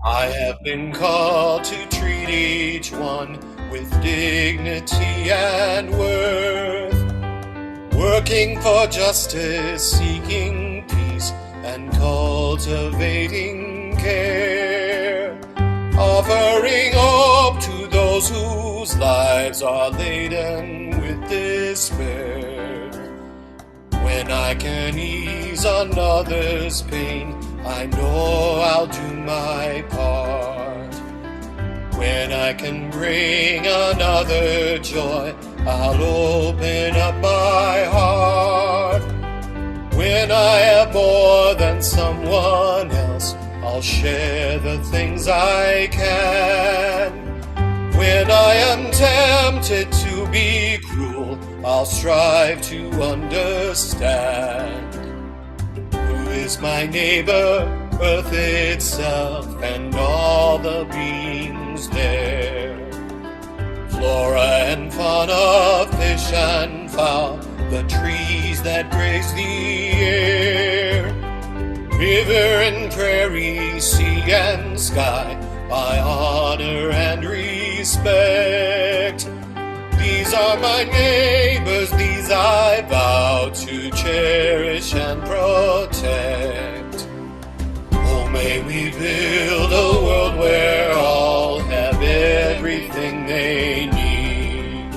I have been called to treat each one with dignity and worth, working for justice, seeking peace, and cultivating care, offering hope to those whose lives are laden with despair. When I can ease another's pain, I know I'll do my part. When I can bring another joy, I'll open up my heart. When I have more than someone else, I'll share the things I can. When I am tempted to be cruel, I'll strive to understand. Who is my neighbor? Earth itself and all the beings there. Flora and fauna, fish and fowl, the trees that grace the air. River and prairie, sea and sky, I honor and respect. These are my neighbors, these I vow to cherish and protect. Oh, may we build a world where all have everything they need.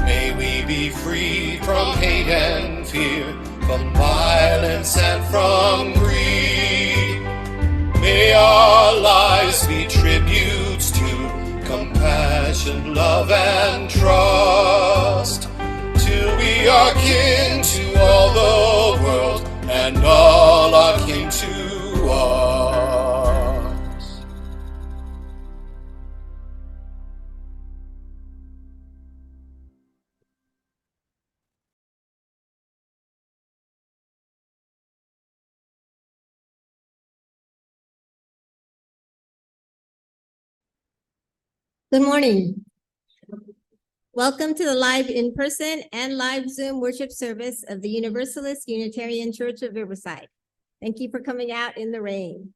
May we be free from hate and fear, from violence and from greed. May our lives be tributes to compassion, love, and trust, till we are kin to all the world, and all are kin to us. Good morning. Welcome to the live in-person and live Zoom worship service of the Universalist Unitarian Church of Riverside. Thank you for coming out in the rain.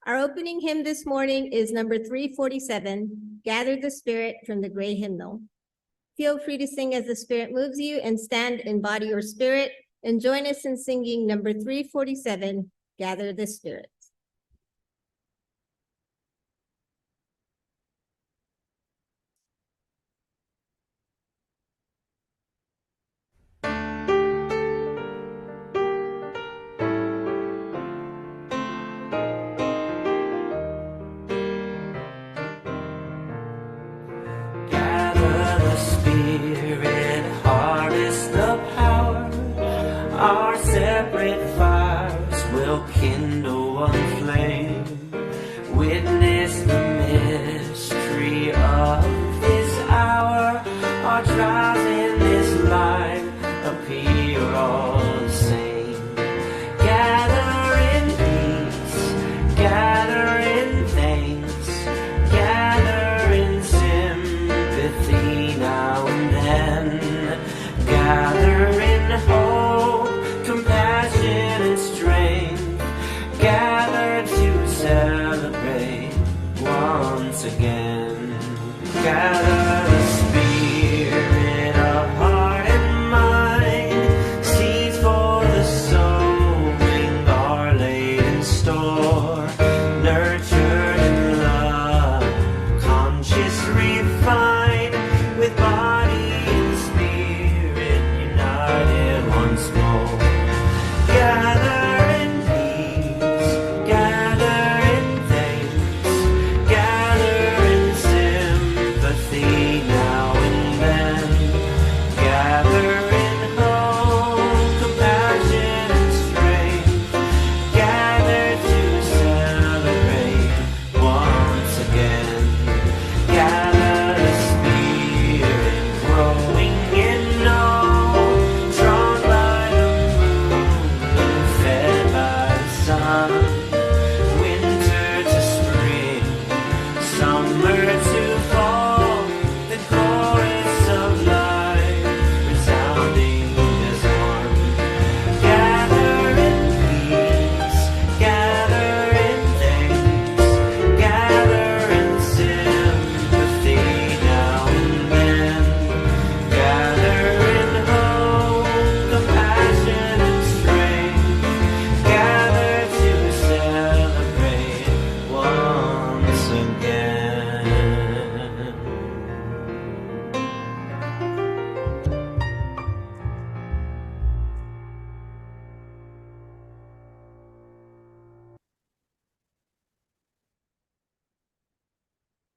Our opening hymn this morning is number 347, Gather the Spirit, from the Gray Hymnal. Feel free to sing as the Spirit moves you and stand in body or spirit, and join us in singing number 347, Gather the Spirit. Spirit, harvest the power. Our separate fires will kindle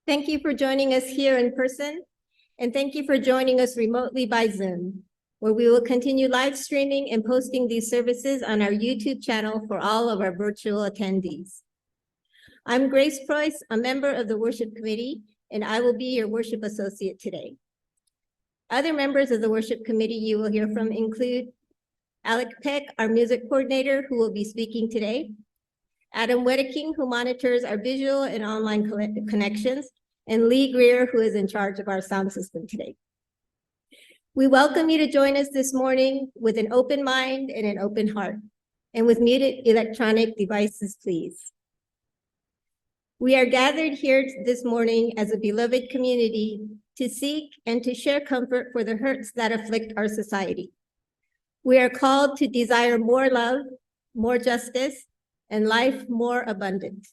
Thank you for joining us here in person, and thank you for joining us remotely by Zoom, where we will continue live streaming and posting these services on our YouTube channel for all of our virtual attendees. I'm Grace Preuss, a member of the Worship Committee, and I will be your worship associate today. Other members of the Worship Committee you will hear from include Alec Peck, our music coordinator, who will be speaking today, Adam Wedeking, who monitors our visual and online connections, and Lee Greer, who is in charge of our sound system today. We welcome you to join us this morning with an open mind and an open heart, and with muted electronic devices, please. We are gathered here this morning as a beloved community to seek and to share comfort for the hurts that afflict our society. We are called to desire more love, more justice, and life more abundant.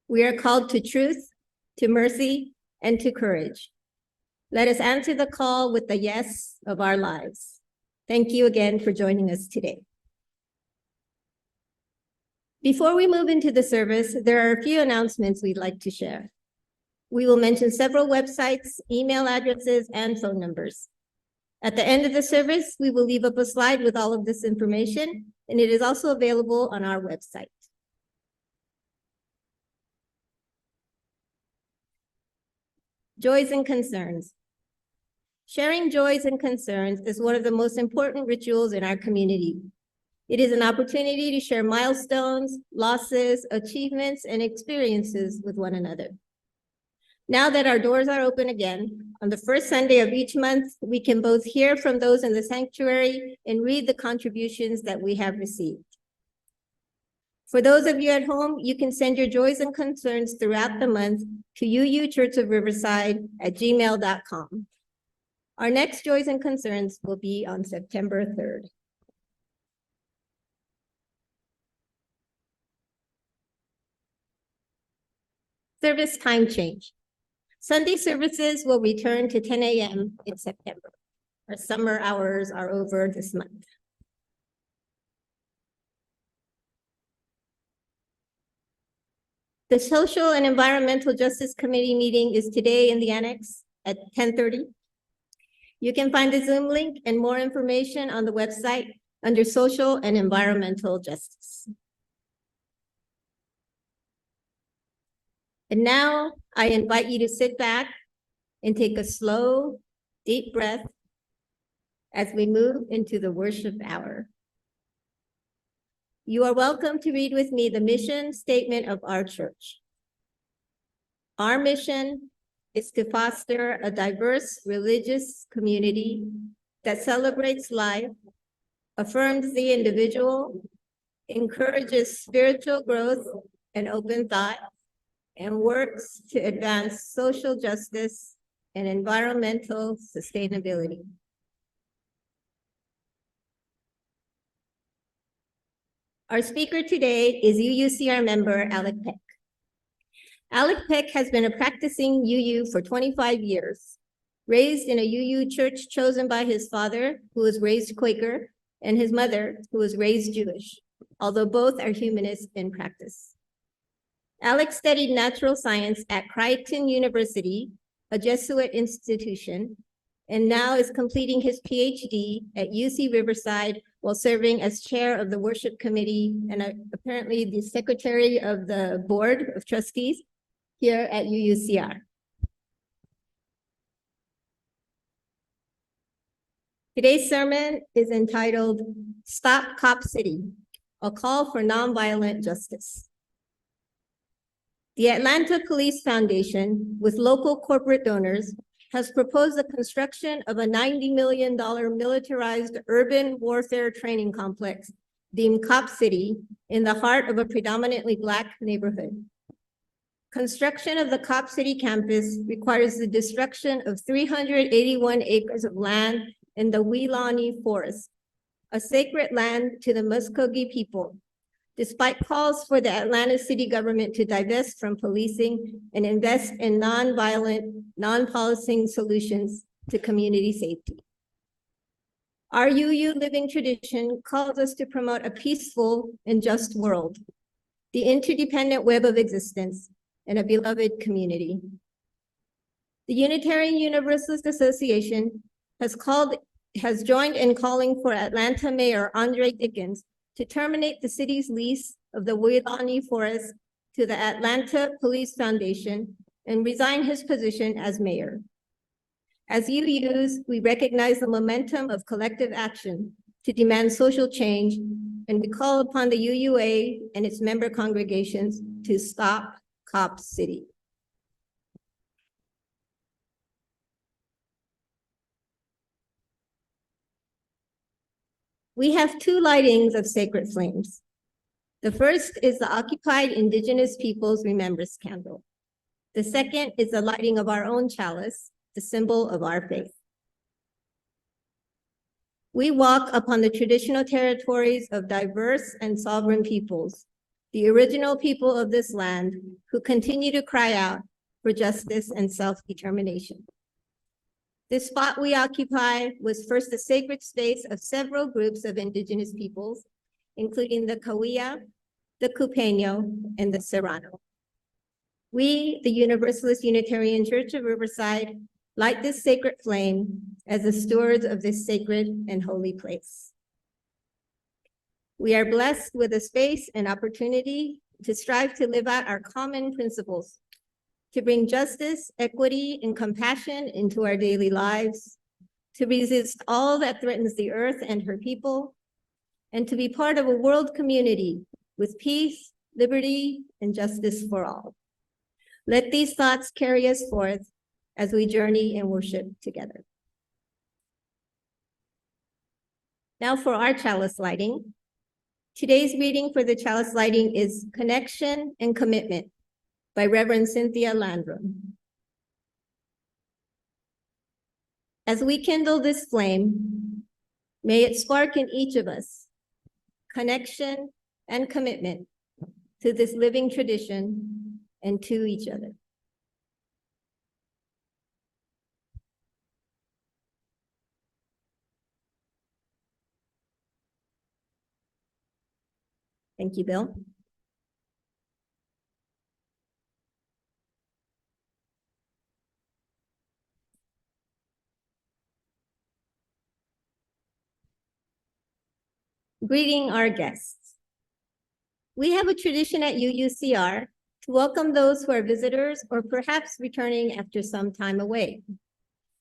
We are called to truth, to mercy, and to courage. Let us answer the call with the yes of our lives. Thank you again for joining us today. Before we move into the service, there are a few announcements we'd like to share. We will mention several websites, email addresses, and phone numbers. At the end of the service, we will leave up a slide with all of this information, and it is also available on our website. Joys and concerns. Sharing joys and concerns is one of the most important rituals in our community. It is an opportunity to share milestones, losses, achievements, and experiences with one another. Now that our doors are open again, on the first Sunday of each month, we can both hear from those in the sanctuary and read the contributions that we have received. For those of you at home, you can send your joys and concerns throughout the month to uuchurchofriverside@gmail.com. Our next joys and concerns will be on September 3rd. Service time change. Sunday services will return to 10 a.m. in September. Our summer hours are over this month. The Social and Environmental Justice Committee meeting is today in the annex at 10:30. You can find the Zoom link and more information on the website under Social and Environmental Justice. And now I invite you to sit back and take a slow, deep breath as we move into the worship hour. You are welcome to read with me the mission statement of our church. Our mission is to foster a diverse religious community that celebrates life, affirms the individual, encourages spiritual growth and open thought, and works to advance social justice and environmental sustainability. Our speaker today is UUCR member Alec Peck. Alec Peck has been a practicing UU for 25 years, raised in a UU church chosen by his father, who was raised Quaker, and his mother, who was raised Jewish, although both are humanists in practice. Alec studied natural science at Creighton University, a Jesuit institution, and now is completing his PhD at UC Riverside while serving as chair of the worship committee and apparently the secretary of the board of trustees here at UUCR. Today's sermon is entitled Stop Cop City, a call for nonviolent justice. The Atlanta Police Foundation, with local corporate donors, has proposed the construction of a $90 million militarized urban warfare training complex deemed Cop City in the heart of a predominantly Black neighborhood. Construction of the Cop City campus requires the destruction of 381 acres of land in the Welaunee Forest, a sacred land to the Muskogee people, despite calls for the Atlanta city government to divest from policing and invest in nonviolent, non-policing solutions to community safety. Our UU living tradition calls us to promote a peaceful and just world, the interdependent web of existence, and a beloved community. The Unitarian Universalist Association has joined in calling for Atlanta Mayor Andre Dickens to terminate the city's lease of the Welaunee Forest to the Atlanta Police Foundation and resign his position as mayor. As UUs, we recognize the momentum of collective action to demand social change, and we call upon the UUA and its member congregations to stop Cop City. We have two lightings of sacred flames. The first is the occupied Indigenous Peoples Remembrance Candle. The second is the lighting of our own chalice, the symbol of our faith. We walk upon the traditional territories of diverse and sovereign peoples, the original people of this land who continue to cry out for justice and self-determination. This spot we occupy was first the sacred space of several groups of Indigenous peoples, including the Cahuilla, the Cupeño, and the Serrano. We, the Universalist Unitarian Church of Riverside, light this sacred flame as the stewards of this sacred and holy place. We are blessed with a space and opportunity to strive to live out our common principles, to bring justice, equity, and compassion into our daily lives, to resist all that threatens the earth and her people, and to be part of a world community with peace, liberty, and justice for all. Let these thoughts carry us forth as we journey and worship together. Now for our chalice lighting. Today's reading for the chalice lighting is Connection and Commitment by Reverend Cynthia Landrum. As we kindle this flame, may it spark in each of us connection and commitment to this living tradition and to each other. Thank you, Bill. Greeting our guests. We have a tradition at UUCR to welcome those who are visitors or perhaps returning after some time away.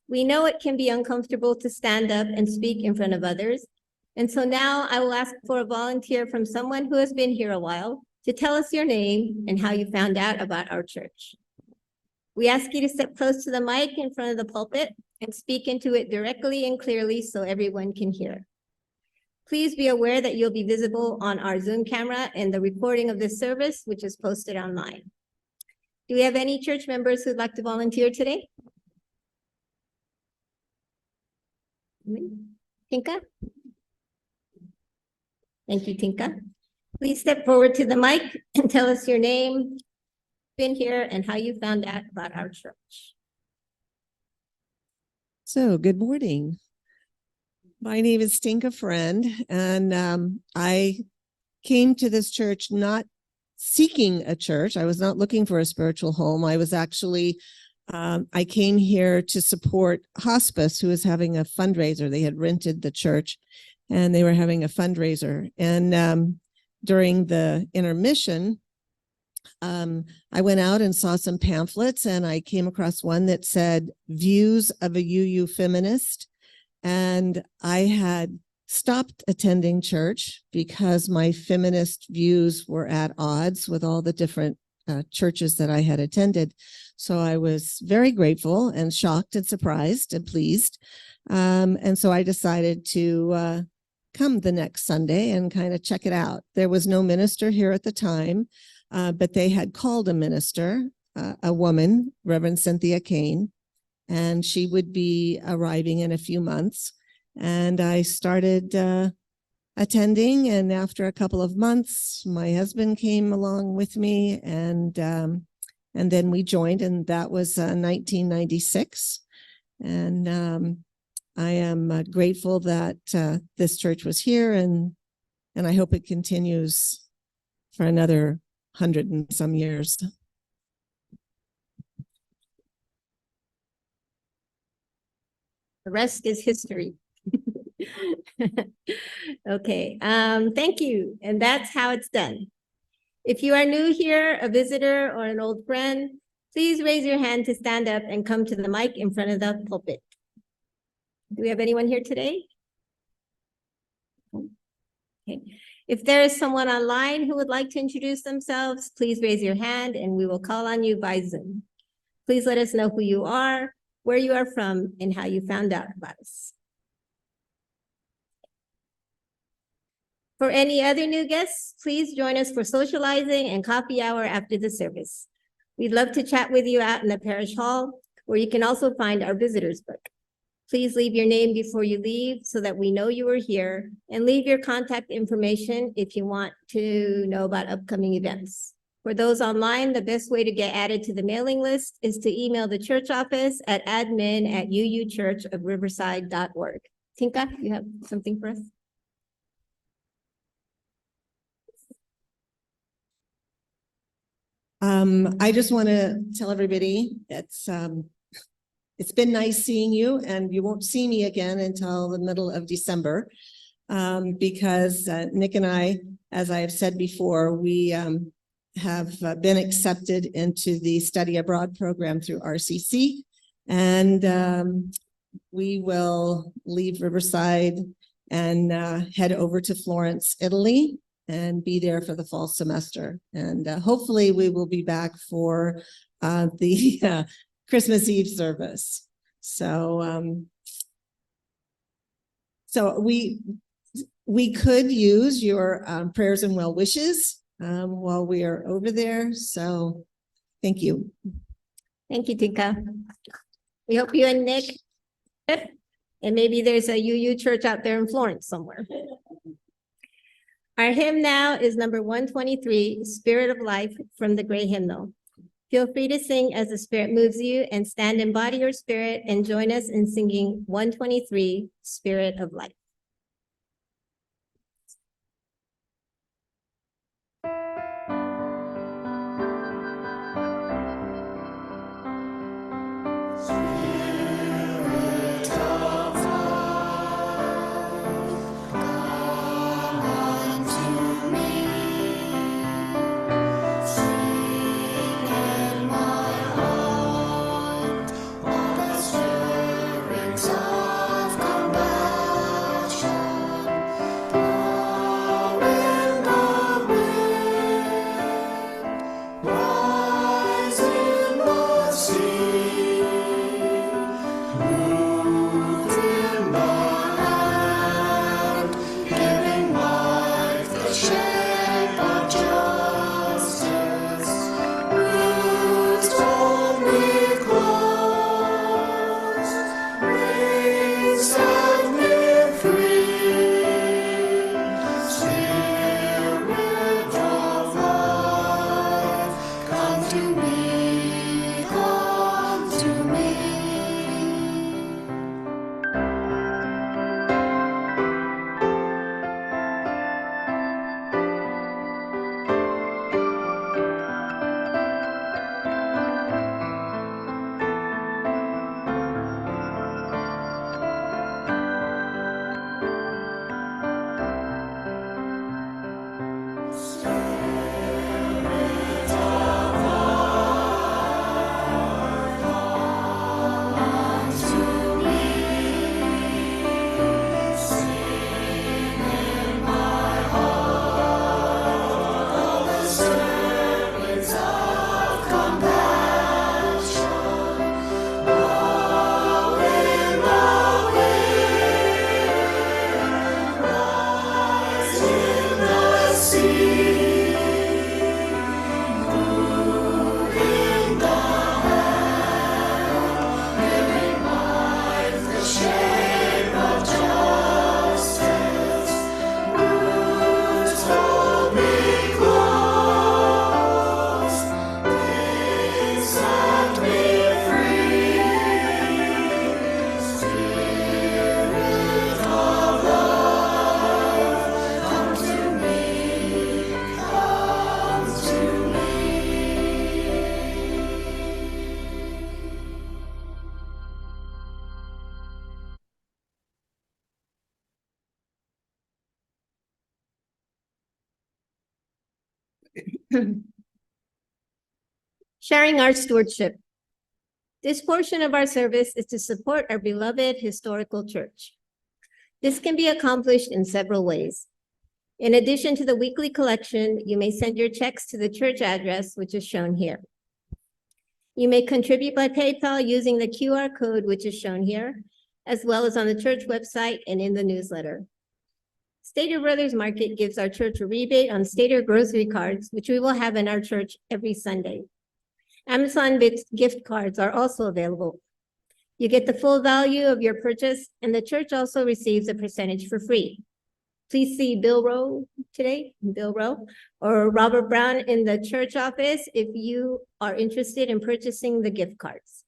We know it can be uncomfortable to stand up and speak in front of others, and so now I will ask for a volunteer from someone who has been here a while to tell us your name and how you found out about our church. We ask you to step close to the mic in front of the pulpit and speak into it directly and clearly so everyone can hear. Please be aware that you'll be visible on our Zoom camera and the recording of this service, which is posted online. Do we have any church members who'd like to volunteer today? Tinka? Thank you, Tinka. Please step forward to the mic and tell us your name, been here, and how you found out about our church. So, good morning. My name is Tinka Friend, and I came to this church not seeking a church. I was not looking for a spiritual home. I was actually, I came here to support hospice, who was having a fundraiser. They had rented the church, and they were having a fundraiser. And during the intermission, I went out and saw some pamphlets, and I came across one that said Views of a UU Feminist. And I had stopped attending church because my feminist views were at odds with all the different churches that I had attended. So I was very grateful and shocked and surprised and pleased. And so I decided to come the next Sunday and kind of check it out. There was no minister here at the time, but they had called a minister, a woman, Reverend Cynthia Kane, and she would be arriving in a few months. And I started attending, and after a couple of months, my husband came along with me, and then we joined, and that was 1996. And I am grateful that this church was here, and I hope it continues for another 100 and some years. The rest is history. Okay, thank you. And that's how it's done. If you are new here, a visitor, or an old friend, please raise your hand to stand up and come to the mic in front of the pulpit. Do we have anyone here today? Okay. If there is someone online who would like to introduce themselves, please raise your hand and we will call on you by Zoom. Please let us know who you are, where you are from, and how you found out about us. For any other new guests, please join us for socializing and coffee hour after the service. We'd love to chat with you out in the parish hall, where you can also find our visitors book. Please leave your name before you leave so that we know you are here, and leave your contact information if you want to know about upcoming events. For those online, the best way to get added to the mailing list is to email the church office at admin@uuchurchofriverside.org. Tinka, you have something for us? I just want to tell everybody it's been nice seeing you, and you won't see me again until the middle of December, because Nick and I, as I have said before, we have been accepted into the study abroad program through RCC, and we will leave Riverside and head over to Florence, Italy, and be there for the fall semester. And hopefully we will be back for the Christmas Eve service. So we could use your prayers and well wishes while we are over there. So thank you. Thank you, Tinka. We hope you and Nick, and maybe there's a UU church out there in Florence somewhere. Our hymn now is number 123, Spirit of Life, from the Gray Hymnal. Feel free to sing as the Spirit moves you, and stand and body your spirit and join us in singing 123, Spirit of Life. Of compassion. Sharing our stewardship. This portion of our service is to support our beloved historical church. This can be accomplished in several ways. In addition to the weekly collection, you may send your checks to the church address, which is shown here. You may contribute by PayPal using the QR code, which is shown here, as well as on the church website and in the newsletter. Stater Brothers Market gives our church a rebate on Stater grocery cards, which we will have in our church every Sunday. Amazon gift cards are also available. You get the full value of your purchase, and the church also receives a percentage for free. Please see Bill Rowe today, or Robert Brown in the church office if you are interested in purchasing the gift cards.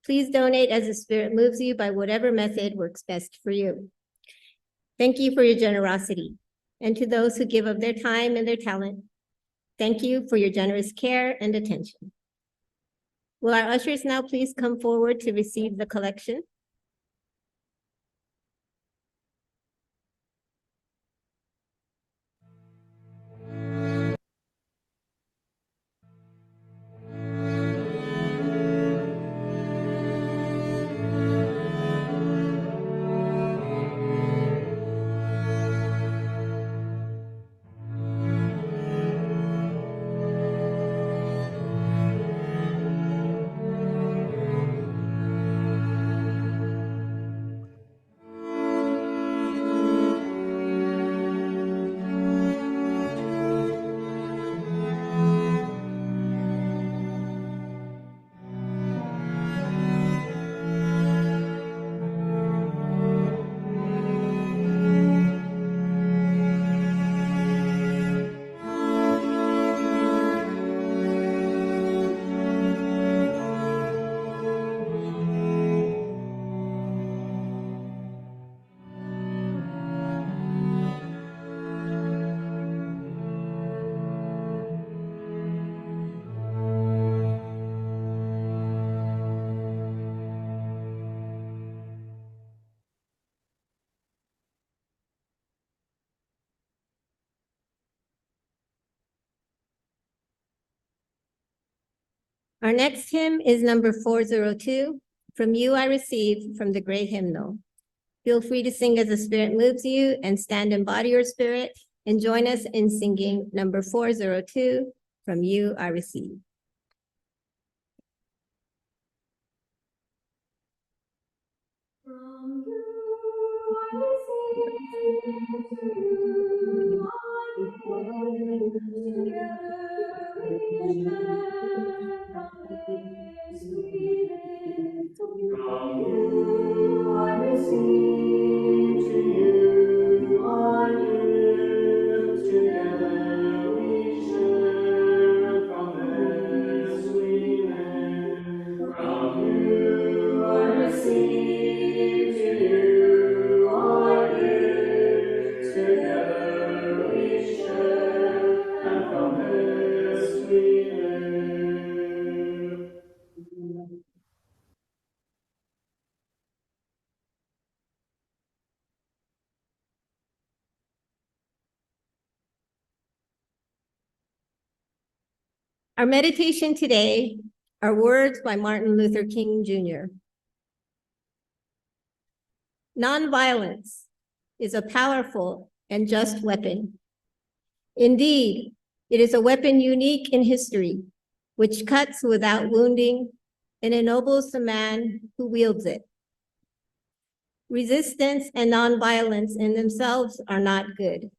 Please donate as the Spirit moves you by whatever method works best for you. Thank you for your generosity. And to those who give of their time and their talent, thank you for your generous care and attention. Will our ushers now please come forward to receive the collection? Our next hymn is number 402, From You I Receive, from the Great Hymnal. Feel free to sing as the Spirit moves you and stand in body or spirit, and join us in singing number 402, From You I Receive. From you I receive, to you I give, together we share from this we live. From you I receive, to you I give, together we share from this we live. From you I receive, to you I give, together we share, and from this we live. Our meditation today are words by Martin Luther King Jr. Nonviolence is a powerful and just weapon. Indeed, it is a weapon unique in history, which cuts without wounding and ennobles the man who wields it. Resistance and nonviolence in themselves are not good.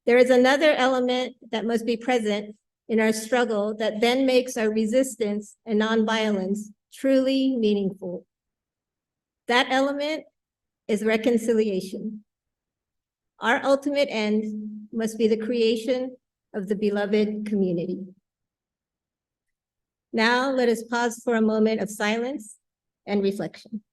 There is another element that must be present in our struggle that then makes our resistance and nonviolence truly meaningful. That element is reconciliation. Our ultimate end must be the creation of the beloved community. Now let us pause for a moment of silence and reflection.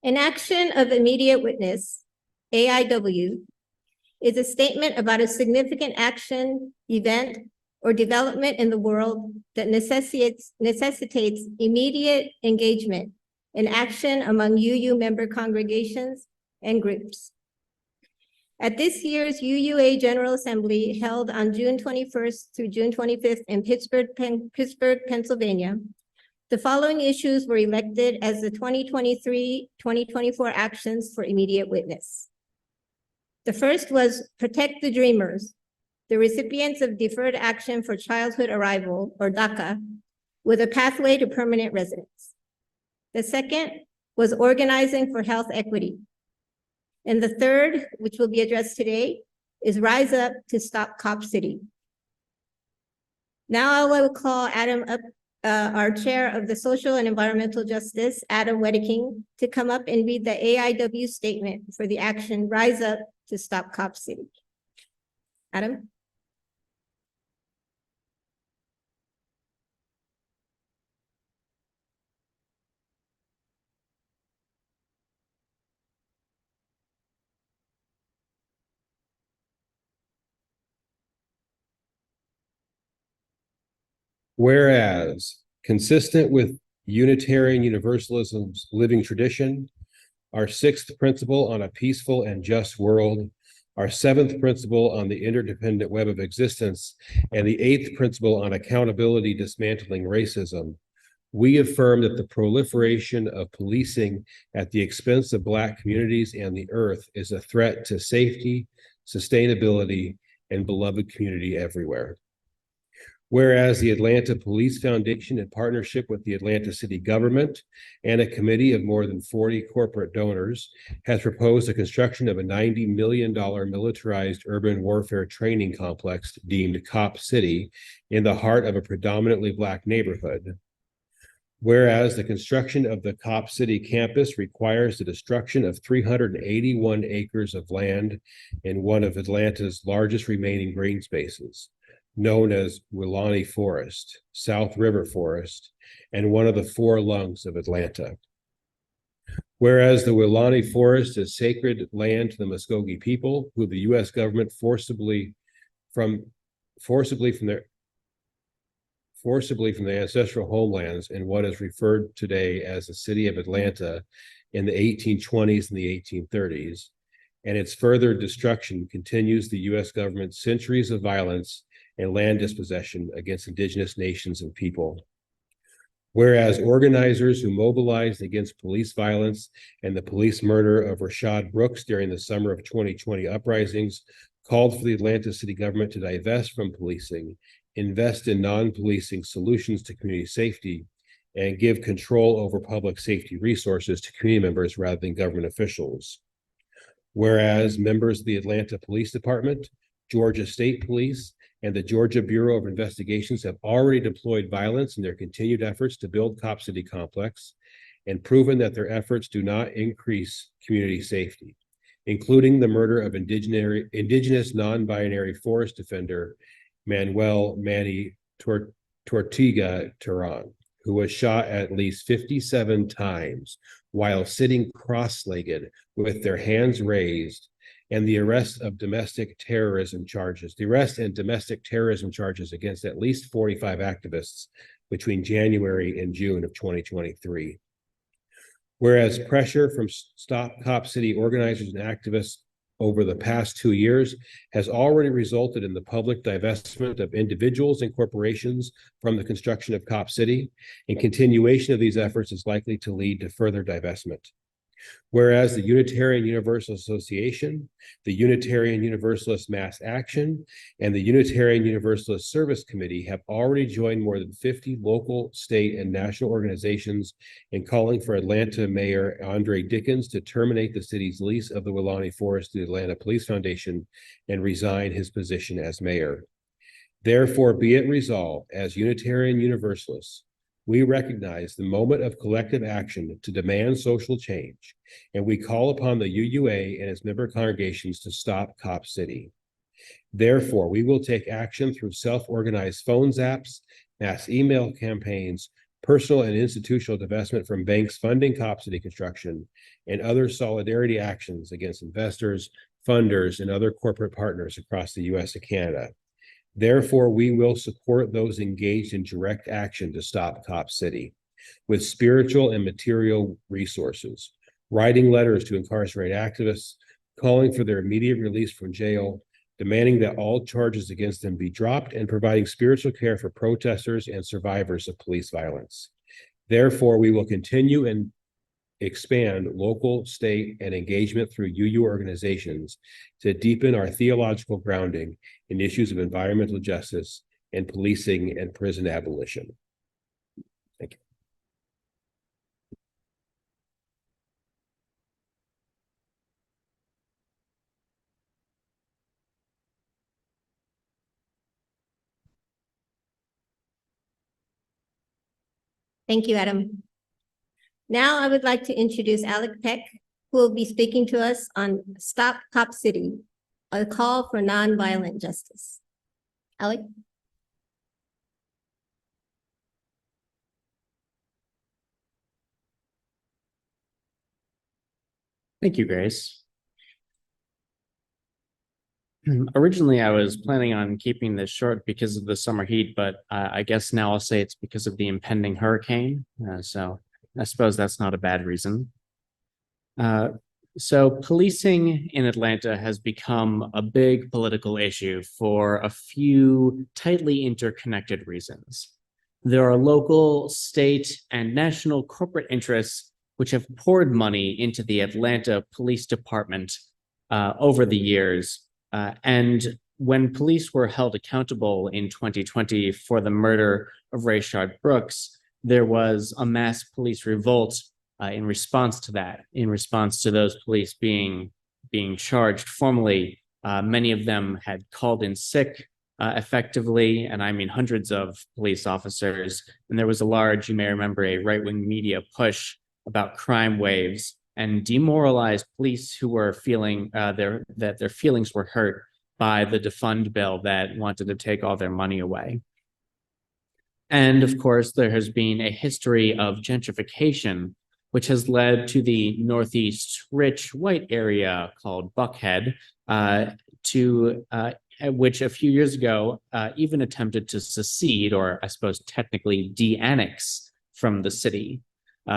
An action of immediate witness, AIW, is a statement about a significant action, event, or development in the world that necessitates immediate engagement and action among UU member congregations and groups. At this year's UUA General Assembly held on June 21st through June 25th in Pittsburgh, Pennsylvania, the following issues were elected as the 2023-2024 actions for immediate witness. The first was Protect the Dreamers, the recipients of Deferred Action for Childhood Arrival, or DACA, with a pathway to permanent residence. The second was Organizing for Health Equity. And the third, which will be addressed today, is Rise Up to Stop Cop City. Now I will call Adam up, our chair of the Social and Environmental Justice, Adam Wedeking, to come up and read the AIW statement for the action Rise Up to Stop Cop City. Adam? Whereas, consistent with Unitarian Universalism's living tradition, our sixth principle on a peaceful and just world, our seventh principle on the interdependent web of existence, and the eighth principle on accountability dismantling racism, we affirm that the proliferation of policing at the expense of Black communities and the earth is a threat to safety, sustainability, and beloved community everywhere. Whereas the Atlanta Police Foundation, in partnership with the Atlanta City government and a committee of more than 40 corporate donors, has proposed the construction of a $90 million militarized urban warfare training complex deemed Cop City in the heart of a predominantly Black neighborhood. Whereas the construction of the Cop City campus requires the destruction of 381 acres of land in one of Atlanta's largest remaining green spaces, known as Welaunee Forest, South River Forest, and one of the four lungs of Atlanta. Whereas the Welaunee Forest is sacred land to the Muskogee people, who the U.S. government forcibly from their ancestral homelands in what is referred today as the city of Atlanta in the 1820s and the 1830s, and its further destruction continues the U.S. government's centuries of violence and land dispossession against indigenous nations and people. Whereas organizers who mobilized against police violence and the police murder of Rashad Brooks during the summer of 2020 uprisings called for the Atlanta city government to divest from policing, invest in non-policing solutions to community safety, and give control over public safety resources to community members rather than government officials. Whereas members of the Atlanta Police Department, Georgia State Police, and the Georgia Bureau of Investigations have already deployed violence in their continued efforts to build Cop City complex and proven that their efforts do not increase community safety, including the murder of indigenous non-binary forest defender Manuel Manny Tortuga Turan, who was shot at least 57 times while sitting cross-legged with their hands raised, and the arrest and domestic terrorism charges against at least 45 activists between January and June of 2023. Whereas pressure from Stop Cop City organizers and activists over the past 2 years has already resulted in the public divestment of individuals and corporations from the construction of Cop City, and continuation of these efforts is likely to lead to further divestment. Whereas the Unitarian Universalist Association, the Unitarian Universalist Mass Action, and the Unitarian Universalist Service Committee have already joined more than 50 local, state, and national organizations in calling for Atlanta Mayor Andre Dickens to terminate the city's lease of the Welaunee Forest to the Atlanta Police Foundation and resign his position as mayor. Therefore, be it resolved, as Unitarian Universalists, we recognize the moment of collective action to demand social change, and we call upon the UUA and its member congregations to stop Cop City. Therefore, we will take action through self-organized phone zaps, mass email campaigns, personal and institutional divestment from banks funding Cop City construction, and other solidarity actions against investors, funders, and other corporate partners across the U.S. and Canada. Therefore, we will support those engaged in direct action to stop Cop City with spiritual and material resources, writing letters to incarcerated activists, calling for their immediate release from jail, demanding that all charges against them be dropped, and providing spiritual care for protesters and survivors of police violence. Therefore, we will continue and expand local, state, and engagement through UU organizations to deepen our theological grounding in issues of environmental justice and policing and prison abolition. Thank you. Thank you, Adam. Now I would like to introduce Alec Peck, who will be speaking to us on Stop Cop City, a call for nonviolent justice. Alec? Thank you, Grace. Originally, I was planning on keeping this short because of the summer heat, but I guess now I'll say it's because of the impending hurricane. So I suppose that's not a bad reason. So policing in Atlanta has become a big political issue for a few tightly interconnected reasons. There are local, state, and national corporate interests which have poured money into the Atlanta Police Department over the years. And when police were held accountable in 2020 for the murder of Rayshard Brooks, there was a mass police revolt in response to that, in response to those police being charged formally. Many of them had called in sick effectively, and I mean hundreds of police officers. And there was a large, you may remember, a right-wing media push about crime waves and demoralized police who were feeling that their feelings were hurt by the defund bill that wanted to take all their money away. And of course, there has been a history of gentrification, which has led to the Northeast rich white area called Buckhead, which a few years ago even attempted to secede, or I suppose technically de-annex from the city.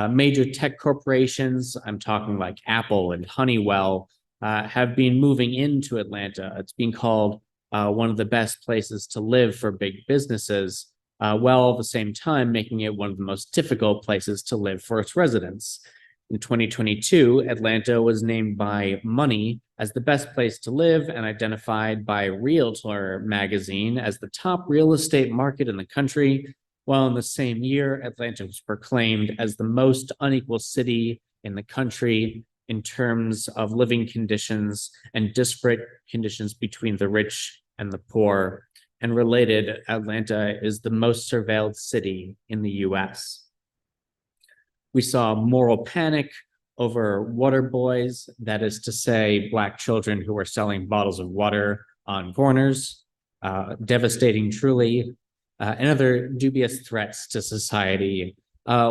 Major tech corporations, I'm talking like Apple and Honeywell, have been moving into Atlanta. It's being called one of the best places to live for big businesses, while at the same time making it one of the most difficult places to live for its residents. In 2022, Atlanta was named by Money as the best place to live and identified by Realtor magazine as the top real estate market in the country, while in the same year, Atlanta was proclaimed as the most unequal city in the country in terms of living conditions and disparate conditions between the rich and the poor. And related, Atlanta is the most surveilled city in the US. We saw moral panic over water boys, that is to say, Black children who were selling bottles of water on corners, devastating truly, and other dubious threats to society,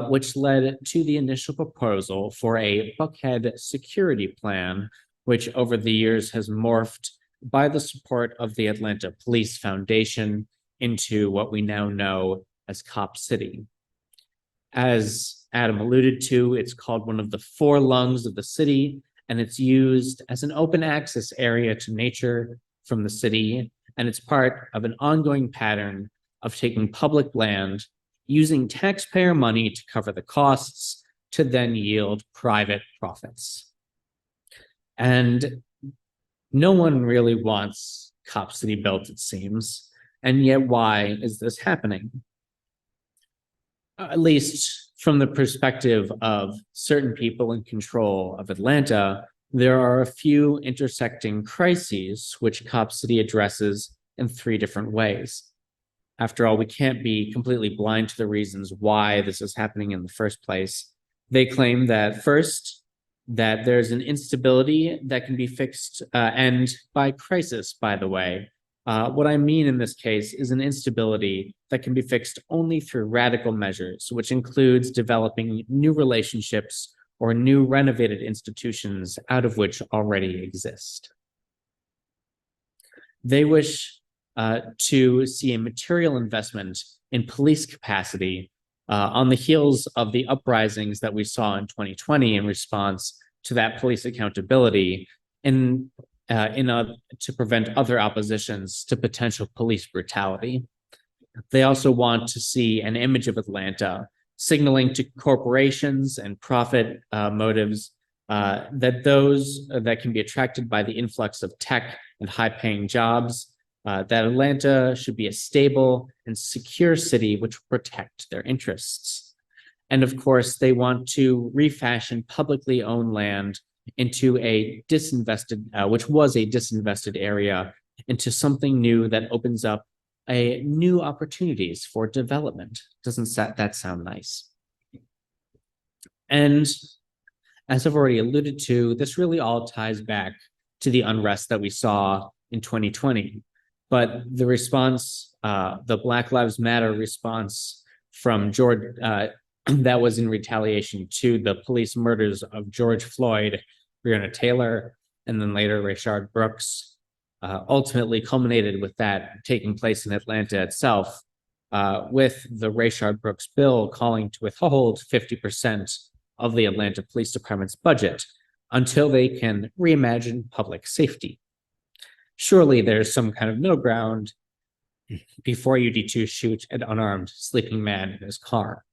which led to the initial proposal for a Buckhead security plan, which over the years has morphed by the support of the Atlanta Police Foundation into what we now know as Cop City. As Adam alluded to, it's called one of the four lungs of the city, and it's used as an open access area to nature from the city, and it's part of an ongoing pattern of taking public land, using taxpayer money to cover the costs, to then yield private profits. And no one really wants Cop City built, it seems. And yet, why is this happening? At least from the perspective of certain people in control of Atlanta, there are a few intersecting crises which Cop City addresses in three different ways. After all, we can't be completely blind to the reasons why this is happening in the first place. They claim that first, that there's an instability that can be fixed, and by crisis, by the way, What I mean in this case is an instability that can be fixed only through radical measures, which includes developing new relationships or new renovated institutions out of which already exist. They wish to see a material investment in police capacity on the heels of the uprisings that we saw in 2020 in response to that police accountability to prevent other oppositions to potential police brutality. They also want to see an image of Atlanta signaling to corporations and profit motives that those that can be attracted by the influx of tech and high-paying jobs, that Atlanta should be a stable and secure city which will protect their interests. And of course, they want to refashion publicly owned land into a disinvested, which was a disinvested area, into something new that opens up new opportunities for development. Doesn't that sound nice? And as I've already alluded to, this really all ties back to the unrest that we saw in 2020. But the response, the Black Lives Matter response from George, that was in retaliation to the police murders of George Floyd, Breonna Taylor, and then later Rayshard Brooks, ultimately culminated with that taking place in Atlanta itself, with the Rayshard Brooks bill calling to withhold 50% of the Atlanta Police Department's budget until they can reimagine public safety. Surely there's some kind of middle ground before you need to shoot an unarmed sleeping man in his car.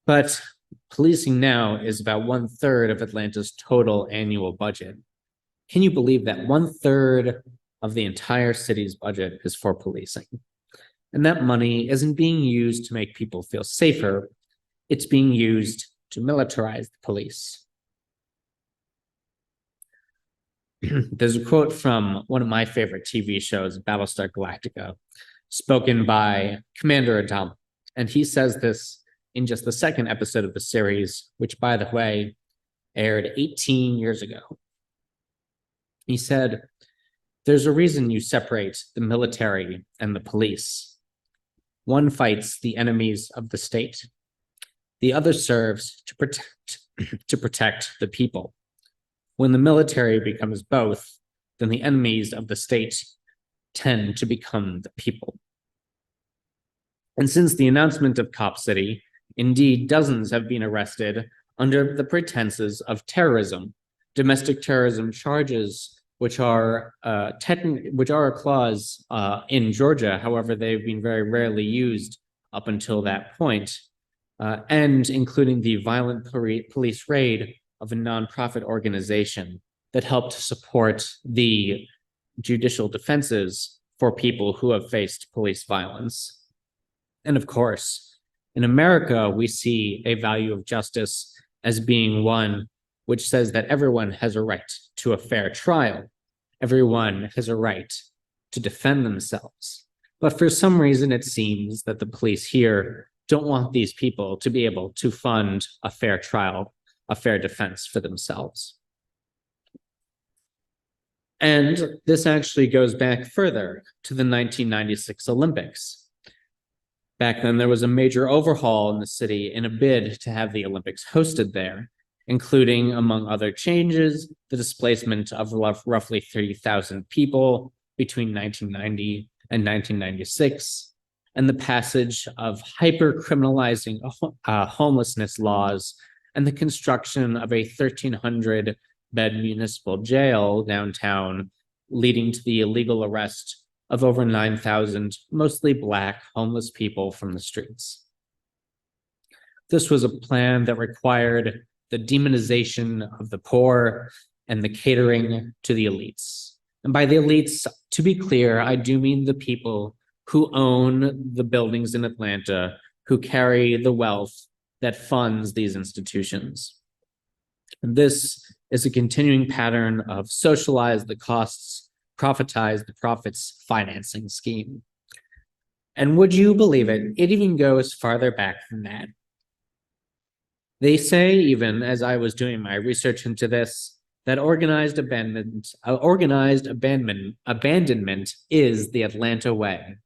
But policing now is about 1/3 of Atlanta's total annual budget. Can you believe that 1/3 of the entire city's budget is for policing? And that money isn't being used to make people feel safer. It's being used to militarize the police. There's a quote from one of my favorite TV shows, Battlestar Galactica, spoken by Commander Adam. And he says this in just the second episode of the series, which, by the way, aired 18 years ago. He said, "There's a reason you separate the military and the police. One fights the enemies of the state. The other serves to protect the people. When the military becomes both, then the enemies of the state tend to become the people." And since the announcement of Cop City, indeed, dozens have been arrested under the pretenses of terrorism, domestic terrorism charges, which are a clause in Georgia. However, they've been very rarely used up until that point, and including the violent police raid of a nonprofit organization that helped support the judicial defenses for people who have faced police violence. And of course, in America, we see a value of justice as being one which says that everyone has a right to a fair trial. Everyone has a right to defend themselves. But for some reason, it seems that the police here don't want these people to be able to fund a fair trial, a fair defense for themselves. And this actually goes back further to the 1996 Olympics. Back then, there was a major overhaul in the city in a bid to have the Olympics hosted there, including, among other changes, the displacement of roughly 30,000 people between 1990 and 1996, and the passage of hyper-criminalizing homelessness laws and the construction of a 1,300-bed municipal jail downtown, leading to the illegal arrest of over 9,000 mostly Black homeless people from the streets. This was a plan that required the demonization of the poor and the catering to the elites. And by the elites, to be clear, I do mean the people who own the buildings in Atlanta, who carry the wealth that funds these institutions. And this is a continuing pattern of socialize the costs, profitize the profits financing scheme. And would you believe it? It even goes farther back than that. They say, even as I was doing my research into this, that organized abandonment is the Atlanta way.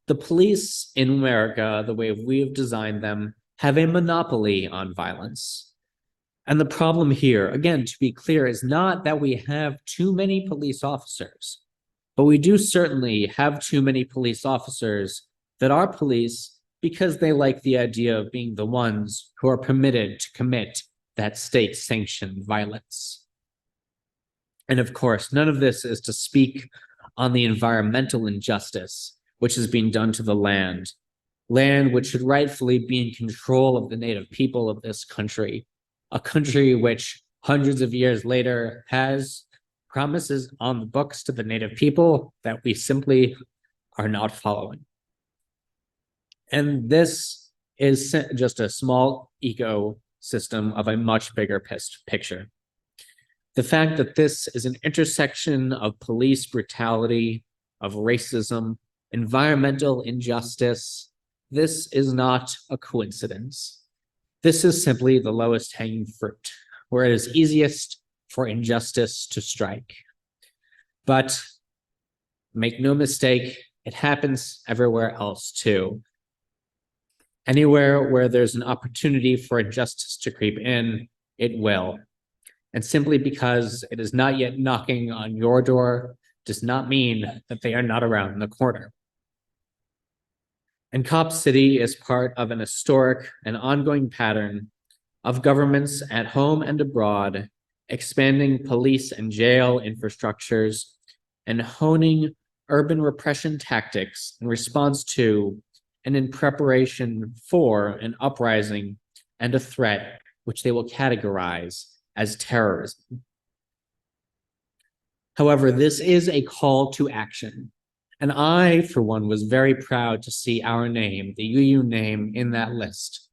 The police in America, the way we have designed them, have a monopoly on violence. And the problem here, again, to be clear, is not that we have too many police officers, but we do certainly have too many police officers that are police because they like the idea of being the ones who are permitted to commit that state-sanctioned violence. And of course, none of this is to speak on the environmental injustice which is being done to the land which should rightfully be in control of the native people of this country, a country which hundreds of years later has promises on the books to the native people that we simply are not following. And this is just a small ecosystem of a much bigger picture. The fact that this is an intersection of police brutality, of racism, environmental injustice, this is not a coincidence. This is simply the lowest hanging fruit, where it is easiest for injustice to strike. But make no mistake, it happens everywhere else too. Anywhere where there's an opportunity for injustice to creep in, it will. And simply because it is not yet knocking on your door does not mean that they are not around the corner. And Cop City is part of an historic and ongoing pattern of governments at home and abroad expanding police and jail infrastructures and honing urban repression tactics in response to and in preparation for an uprising and a threat which they will categorize as terrorism. However, this is a call to action. And I, for one, was very proud to see our name, the UU name, in that list,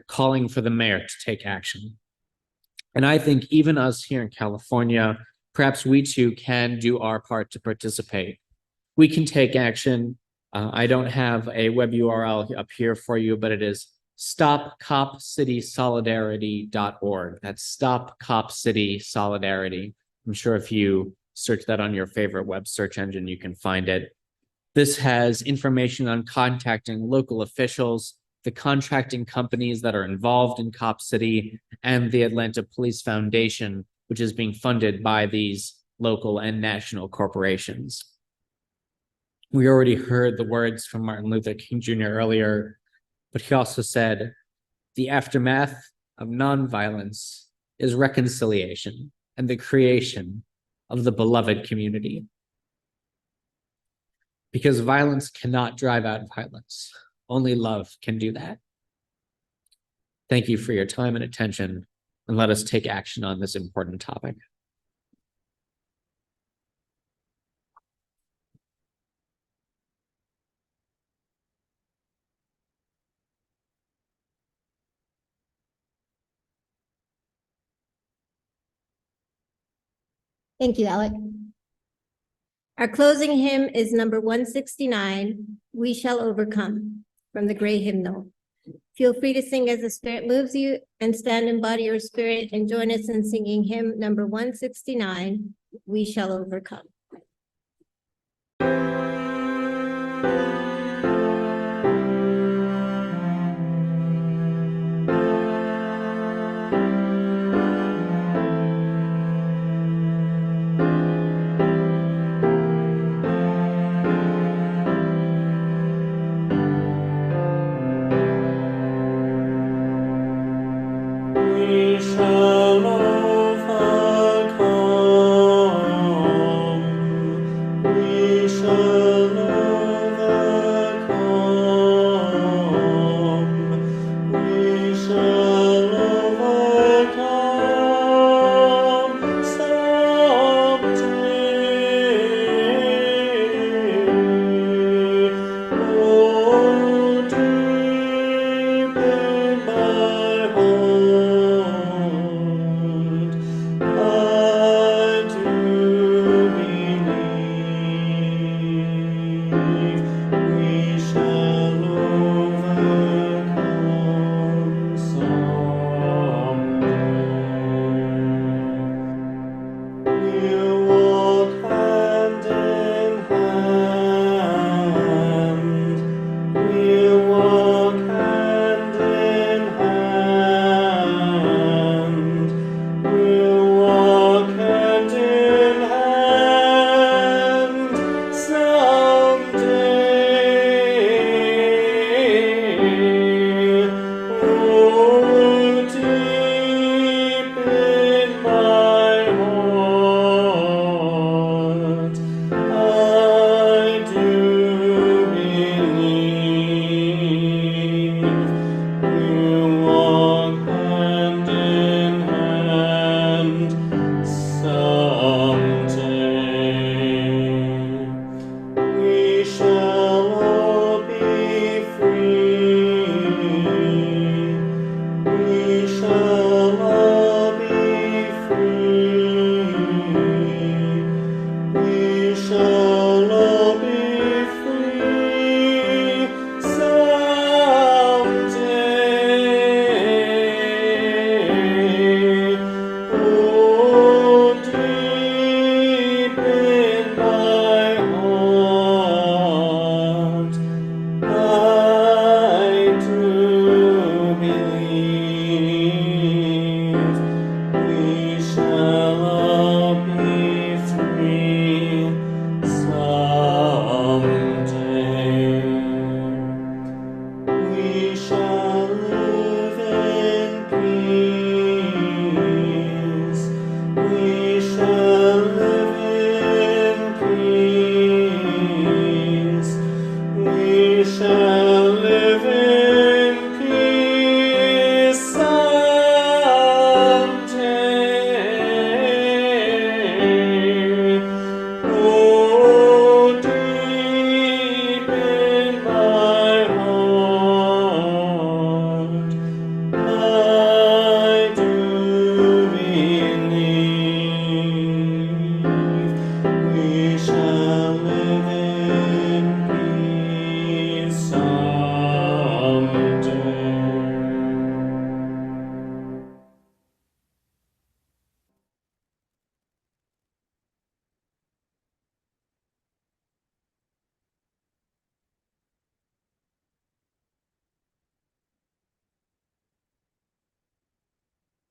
calling for the mayor to take action. And I think even us here in California, perhaps we too can do our part to participate. We can take action. I don't have a web URL up here for you, but it is stopcopcitysolidarity.org. That's stopcopcitysolidarity. I'm sure if you search that on your favorite web search engine, you can find it. This has information on contacting local officials, the contracting companies that are involved in Cop City, and the Atlanta Police Foundation, which is being funded by these local and national corporations. We already heard the words from Martin Luther King Jr. earlier, but he also said, the aftermath of nonviolence is reconciliation and the creation of the beloved community. Because violence cannot drive out violence. Only love can do that. Thank you for your time and attention, and let us take action on this important topic. Thank you, Alec. Our closing hymn is number 169, We Shall Overcome, from the Gray Hymnal. Feel free to sing as the Spirit moves you, and stand in body or spirit and join us in singing hymn number 169, We Shall Overcome. We shall overcome. We shall overcome.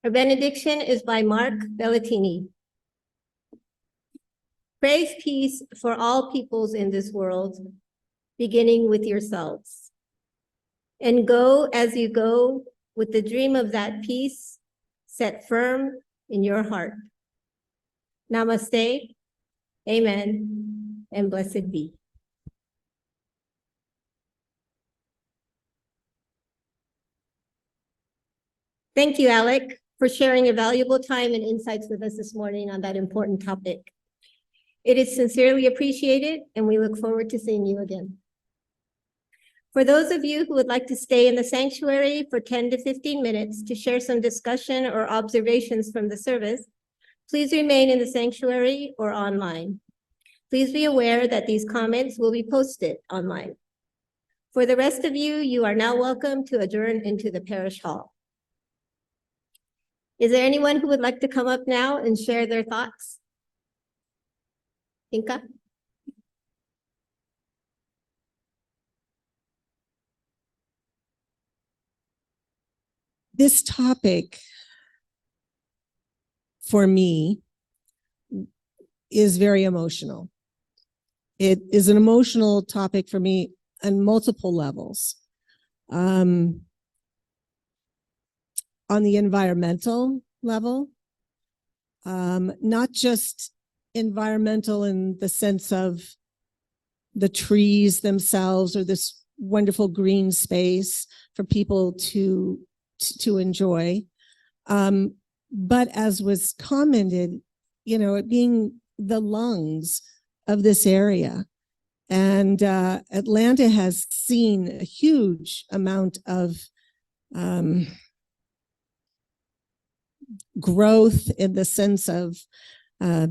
Our benediction is by Mark Bellatini. Pray peace for all peoples in this world, beginning with yourselves. And go as you go with the dream of that peace set firm in your heart. Namaste, amen, and blessed be. Thank you, Alec, for sharing your valuable time and insights with us this morning on that important topic. It is sincerely appreciated, and we look forward to seeing you again. For those of you who would like to stay in the sanctuary for 10 to 15 minutes to share some discussion or observations from the service, please remain in the sanctuary or online. Please be aware that these comments will be posted online. For the rest of you, you are now welcome to adjourn into the parish hall. Is there anyone who would like to come up now and share their thoughts? Inka? This topic for me is very emotional. It is an emotional topic for me on multiple levels. On the environmental level, not just environmental in the sense of the trees themselves or this wonderful green space for people to enjoy, but as was commented, it being the lungs of this area. And Atlanta has seen a huge amount of growth in the sense of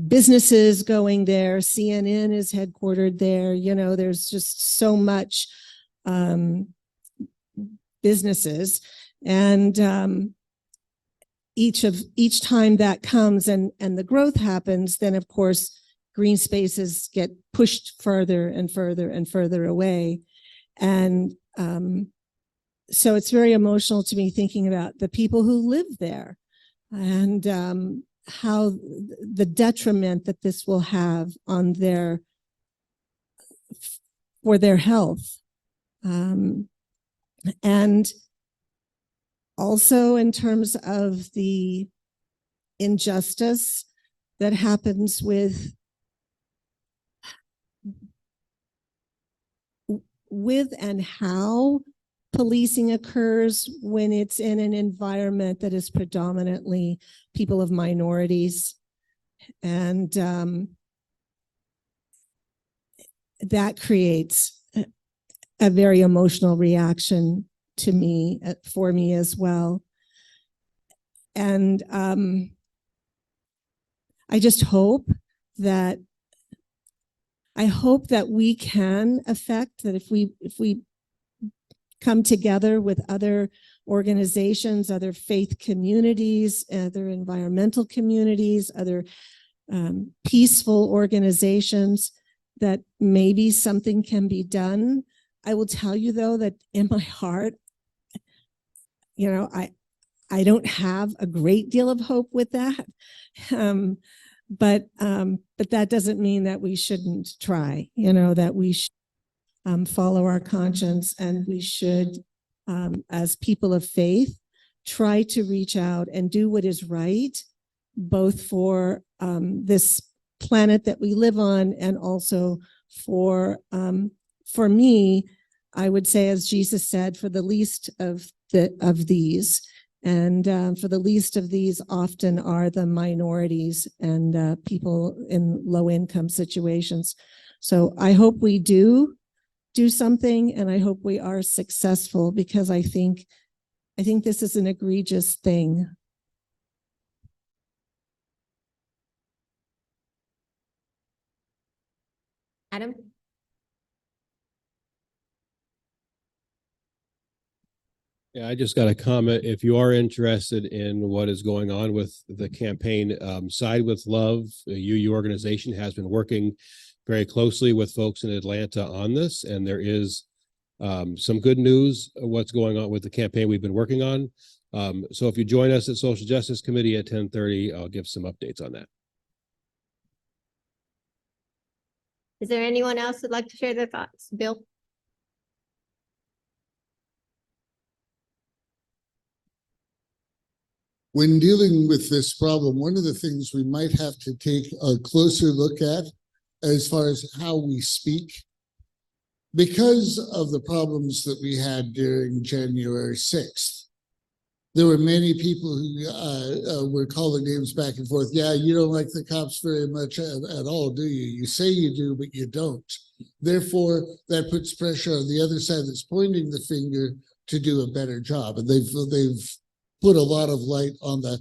businesses going there. CNN is headquartered there. There's just so much businesses. And each time that comes and the growth happens, then of course, green spaces get pushed further and further and further away. And so it's very emotional to me thinking about the people who live there and how the detriment that this will have on for their health. And also in terms of the injustice that happens with and how policing occurs when it's in an environment that is predominantly people of minorities. And that creates a very emotional reaction to me, for me as well. And I just hope that we can affect that if we come together with other organizations, other faith communities, other environmental communities, other peaceful organizations, that maybe something can be done. I will tell you though that in my heart, I don't have a great deal of hope with that. But that doesn't mean that we shouldn't try, that we should follow our conscience, and we should, as people of faith, try to reach out and do what is right, both for this planet that we live on, and also for me, I would say, as Jesus said, for the least of these. And for the least of these often are the minorities and people in low income situations. So I hope we do something, and I hope we are successful, because I think this is an egregious thing. Adam? Yeah, I just got a comment. If you are interested in what is going on with the campaign, Side with Love, a UU organization, has been working very closely with folks in Atlanta on this, and there is some good news of what's going on with the campaign we've been working on. So if you join us at Social Justice Committee at 10:30, I'll give some updates on that. Is there anyone else who'd like to share their thoughts? Bill? When dealing with this problem, one of the things we might have to take a closer look at as far as how we speak, because of the problems that we had during January 6th, there were many people who were calling names back and forth. Yeah, you don't like the cops very much at all, do you? You say you do, but you don't. Therefore, that puts pressure on the other side that's pointing the finger to do a better job. And they've put a lot of light on that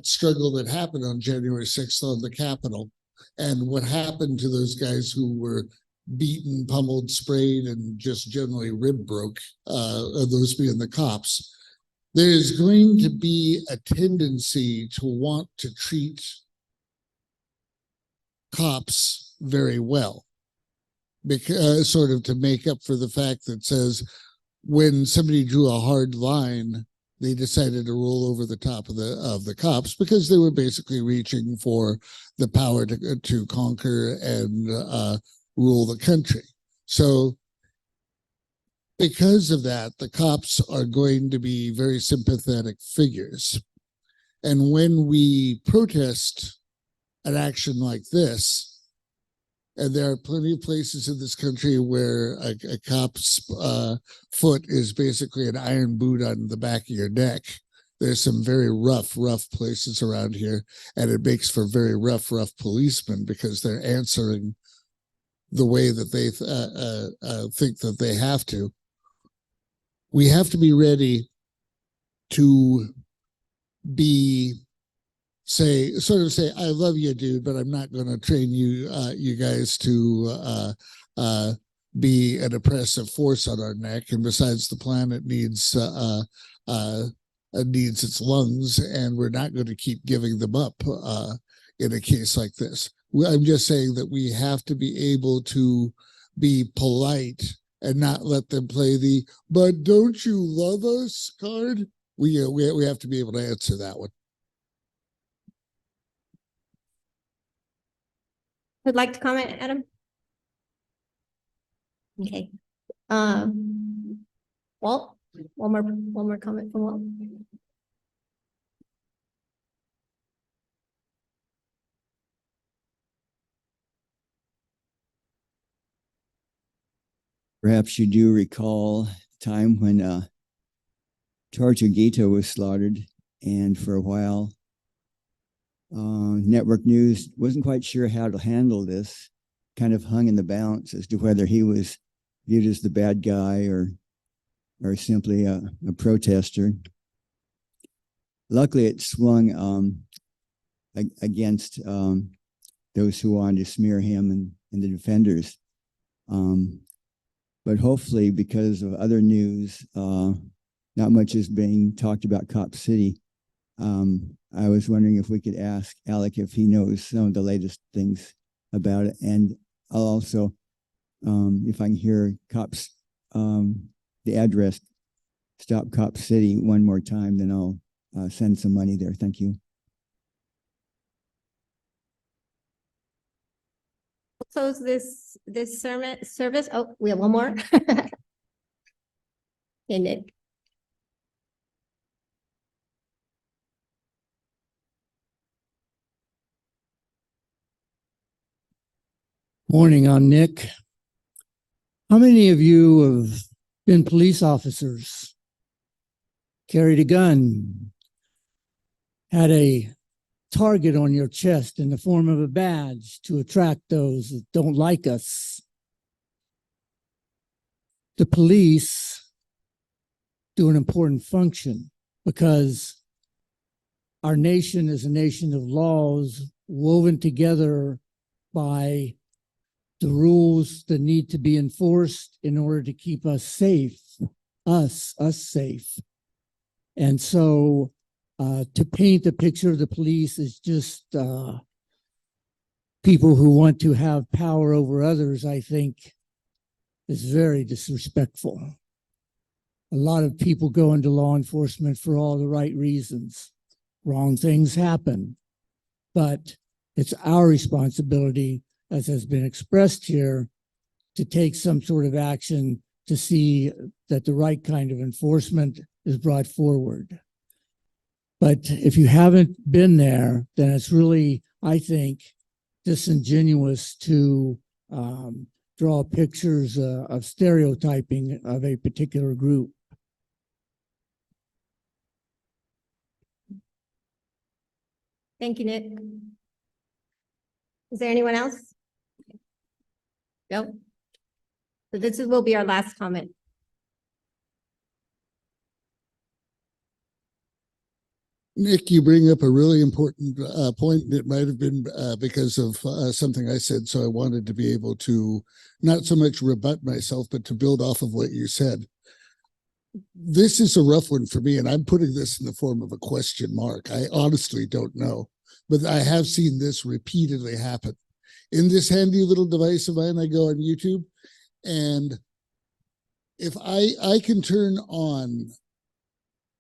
struggle that happened on January 6th on the Capitol, and what happened to those guys who were beaten, pummeled, sprayed, and just generally rib broke, those being the cops. There is going to be a tendency to want to treat cops very well, because sort of to make up for the fact that says when somebody drew a hard line, they decided to roll over the top of the cops because they were basically reaching for the power to conquer and rule the country. So because of that, the cops are going to be very sympathetic figures. And when we protest an action like this, and there are plenty of places in this country where a cop's foot is basically an iron boot on the back of your neck. There's some very rough places around here, and it makes for very rough policemen because they're answering the way that they think that they have to. We have to be ready to say, I love you, dude, but I'm not going to train you, you guys to be an oppressive force on our neck. And besides, the planet needs its lungs, and we're not going to keep giving them up in a case like this. I'm just saying that we have to be able to be polite and not let them play the "but don't you love us" card. We have to be able to answer that one. Would like to comment, Adam? Okay. Walt, one more comment from Walt. Perhaps you do recall the time when Tortuguita was slaughtered, and for a while, network news wasn't quite sure how to handle this, kind of hung in the balance as to whether he was viewed as the bad guy or simply a protester. Luckily, it swung against those who wanted to smear him and the defenders. But hopefully, because of other news, not much is being talked about Cop City. I was wondering if we could ask Alec if he knows some of the latest things about it. And I'll also, if I can hear cops, the address, Stop Cop City one more time, then I'll send some money there. Thank you. We'll close this service. Oh, we have one more. Hey, Nick. Morning, I'm Nick. How many of you have been police officers, carried a gun, had a target on your chest in the form of a badge to attract those that don't like us? The police do an important function because our nation is a nation of laws woven together by the rules that need to be enforced in order to keep us safe, us safe. And so to paint the picture of the police as just people who want to have power over others, I think is very disrespectful. A lot of people go into law enforcement for all the right reasons. Wrong things happen, but it's our responsibility, as has been expressed here, to take some sort of action to see that the right kind of enforcement is brought forward. But if you haven't been there, then it's really, I think, disingenuous to draw pictures of stereotyping of a particular group. Thank you, Nick. Is there anyone else? No? So this will be our last comment. Nick, you bring up a really important point. It might have been because of something I said, so I wanted to be able to not so much rebut myself, but to build off of what you said. This is a rough one for me, and I'm putting this in the form of a question mark. I honestly don't know, but I have seen this repeatedly happen. In this handy little device of mine, I go on YouTube, and if I can turn on,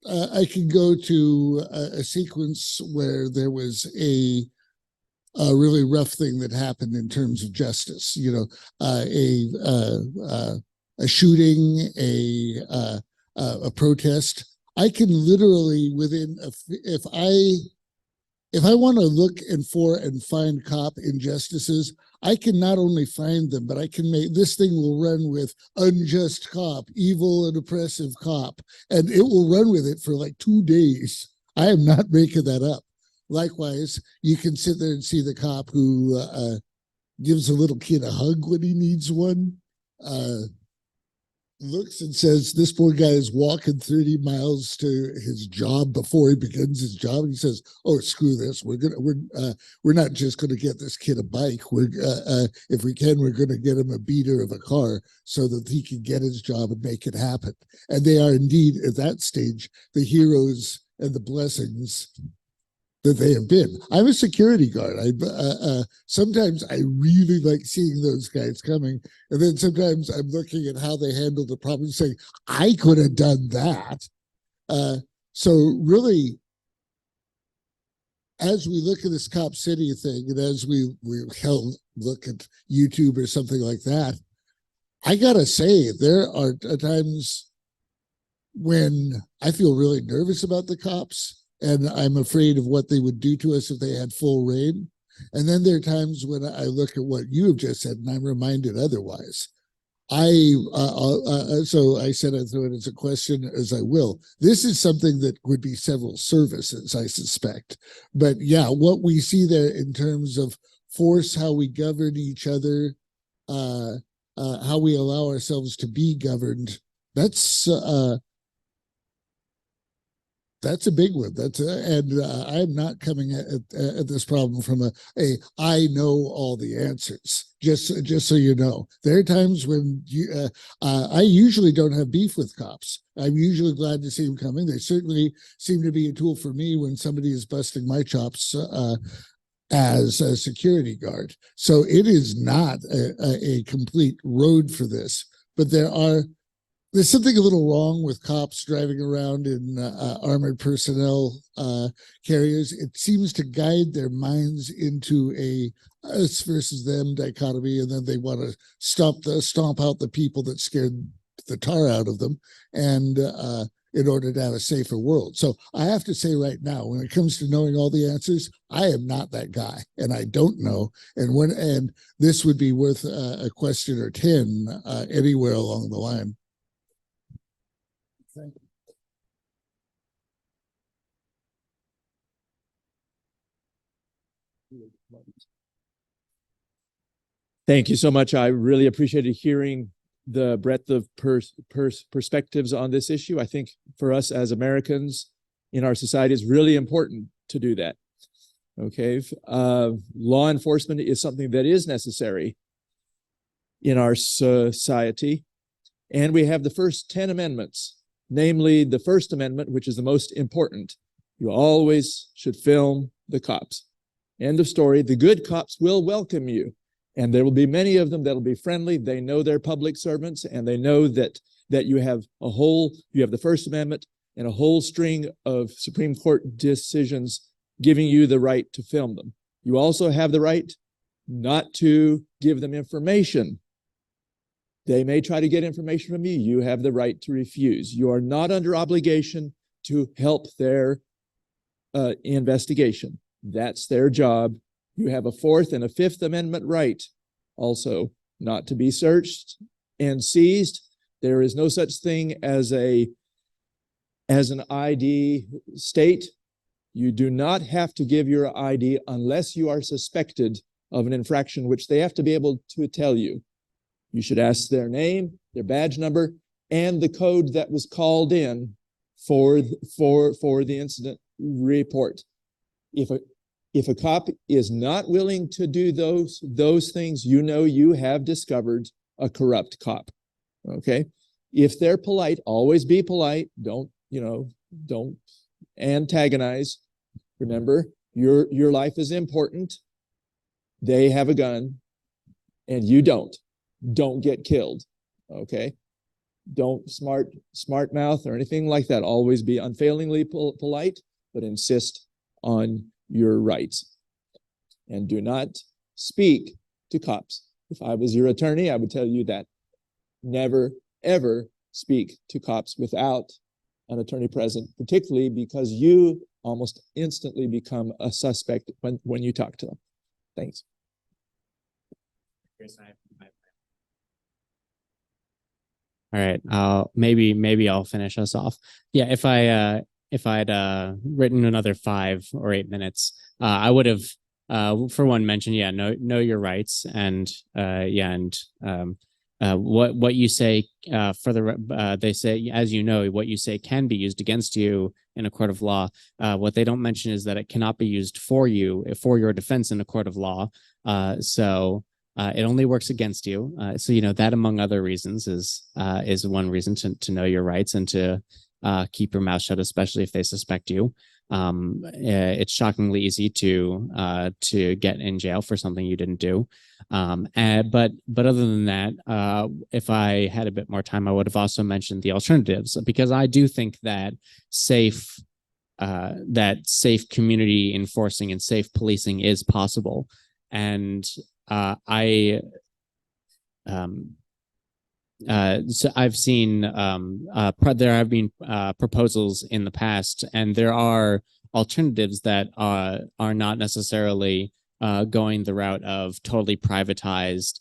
I can go to a sequence where there was a really rough thing that happened in terms of justice. You know, a shooting, a protest. I can literally if I want to look for and find cop injustices, I can not only find them, but I can make this thing will run with unjust cop, evil and oppressive cop, and it will run with it for like 2 days. I am not making that up. Likewise, you can sit there and see the cop who gives a little kid a hug when he needs one, looks and says, this poor guy is walking 30 miles to his job before he begins his job. And he says, oh, screw this. We're not just going to get this kid a bike. If we can, we're going to get him a beater of a car so that he can get his job and make it happen. And they are indeed at that stage, the heroes and the blessings that they have been. I'm a security guard. Sometimes I really like seeing those guys coming, and then sometimes I'm looking at how they handle the problem, saying, I could have done that. So really, as we look at this Cop City thing, and as we look at YouTube or something like that, I gotta say, there are times when I feel really nervous about the cops, and I'm afraid of what they would do to us if they had full reign. And then there are times when I look at what you have just said, and I'm reminded otherwise. So I said I'd throw it as a question, as I will. This is something that would be several services, I suspect. But yeah, what we see there in terms of force, how we govern each other, how we allow ourselves to be governed, that's a big one. I'm not coming at this problem from I know all the answers. Just so you know, there are times when I usually don't have beef with cops. I'm usually glad to see them coming. They certainly seem to be a tool for me when somebody is busting my chops as a security guard. So it is not a complete road for this, but there's something a little wrong with cops driving around in armored personnel carriers. It seems to guide their minds into a us versus them dichotomy, and then they want to stomp out the people that scared the tar out of them, and in order to have a safer world. So I have to say right now, when it comes to knowing all the answers, I am not that guy, and I don't know. And this would be worth a question or 10 anywhere along the line. Thank you. Thank you so much. I really appreciated hearing the breadth of perspectives on this issue. I think for us as Americans in our society, it's really important to do that. Okay. Law enforcement is something that is necessary in our society. And we have the first 10 amendments. Namely, the First Amendment, which is the most important. You always should film the cops. End of story. The good cops will welcome you. And there will be many of them that will be friendly. They know they're public servants, and they know that that you have the First Amendment and a whole string of Supreme Court decisions giving you the right to film them. You also have the right not to give them information. They may try to get information from you. You have the right to refuse. You are not under obligation to help their investigation. That's their job. You have a Fourth and a Fifth Amendment right also not to be searched and seized. There is no such thing as an ID state. You do not have to give your ID unless you are suspected of an infraction, which they have to be able to tell you. You should ask their name, their badge number, and the code that was called in for the incident report. If a cop is not willing to do those things, you know you have discovered a corrupt cop. Okay? If they're polite, always be polite. Don't antagonize. Remember, your life is important. They have a gun and you don't. Don't get killed. Okay? Don't smart mouth or anything like that. Always be unfailingly polite, but insist on your rights. And do not speak to cops. If I was your attorney, I would tell you that. Never, ever speak to cops without an attorney present, particularly because you almost instantly become a suspect when you talk to them. Thanks. All right. Maybe I'll finish us off. Yeah. If I'd written another 5 or 8 minutes, I would have, for one, mentioned, know your rights, and what you say they say, as you know, what you say can be used against you in a court of law. What they don't mention is that it cannot be used for your defense in a court of law. So it only works against you. So that, among other reasons, is one reason to know your rights and to keep your mouth shut, especially if they suspect you. It's shockingly easy to get in jail for something you didn't do. But other than that, if I had a bit more time, I would have also mentioned the alternatives, because I do think that safe community enforcing and safe policing is possible. And so I've seen there have been proposals in the past, and there are alternatives that are not necessarily going the route of totally privatized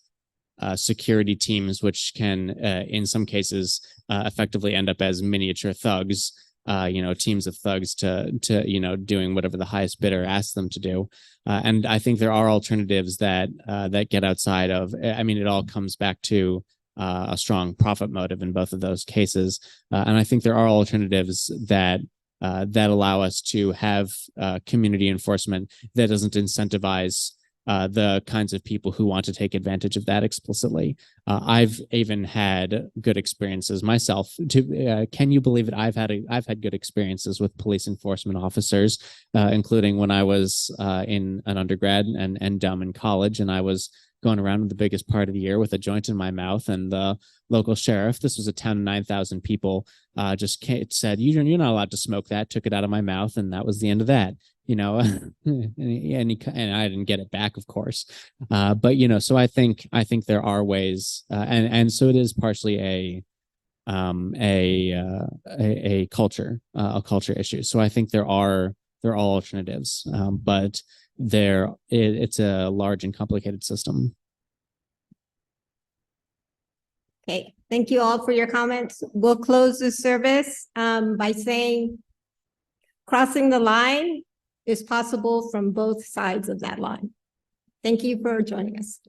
security teams, which can in some cases effectively end up as miniature thugs, teams of thugs to doing whatever the highest bidder asks them to do. And I think there are alternatives that get outside of, it all comes back to a strong profit motive in both of those cases. And I think there are alternatives that allow us to have community enforcement that doesn't incentivize the kinds of people who want to take advantage of that explicitly. I've even had good experiences myself. Can you believe it? I've had good experiences with police enforcement officers, including when I was in an undergrad and dumb in college, and I was going around the biggest part of the year with a joint in my mouth, and the local sheriff, this was a town of 9,000 people, just said, you're not allowed to smoke that, took it out of my mouth, and that was the end of that. And I didn't get it back, of course. But so I think there are ways, and so it is partially a culture issue. So I think there are alternatives, but it's a large and complicated system. Okay, thank you all for your comments. We'll close this service by saying crossing the line is possible from both sides of that line. Thank you for joining us.